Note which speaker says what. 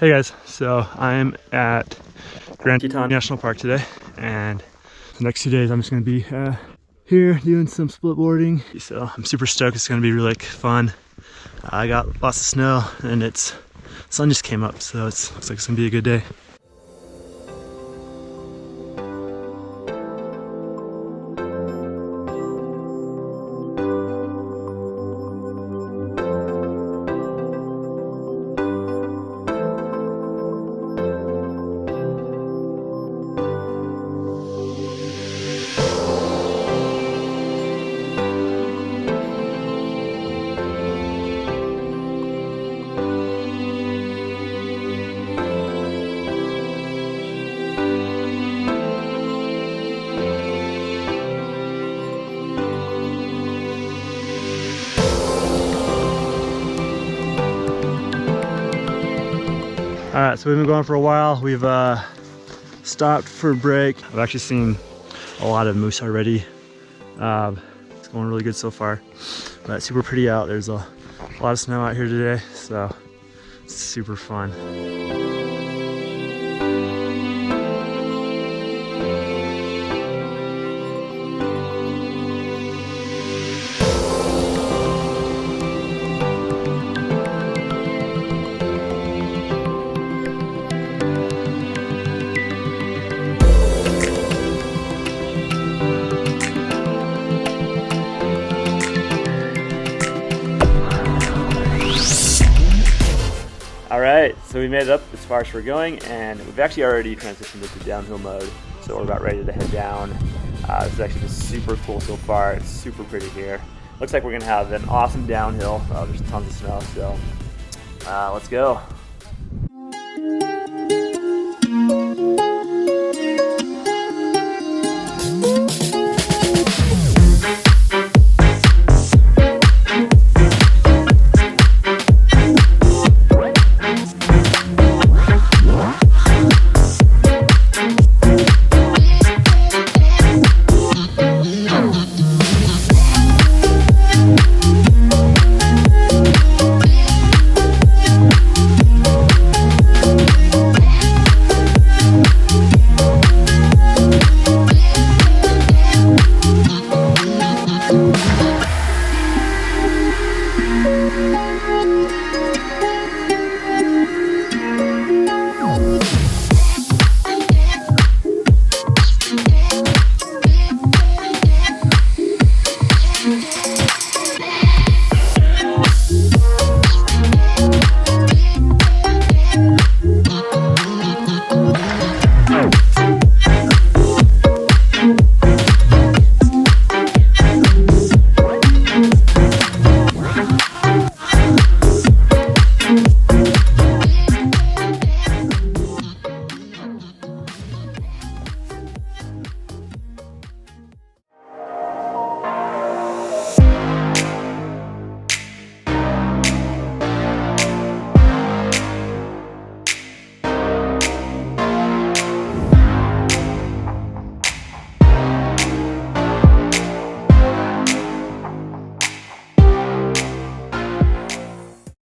Speaker 1: Hey guys, so I'm at Grand Teton National Park today, and the next 2 days I'm just gonna be here doing some splitboarding. So I'm super stoked. It's gonna be really fun. I got lots of snow and sun just came up, so looks like it's gonna be a good day. All right, so we've been going for a while. We've stopped for a break. I've actually seen a lot of moose already. It's going really good so far, but it's super pretty out. There's a lot of snow out here today, so it's super fun. All right, so we made it up as far as we're going, and we've actually already transitioned into downhill mode, so we're about ready to head down. This is actually just super cool so far. It's super pretty here. Looks like we're gonna have an awesome downhill. There's tons of snow, so let's go.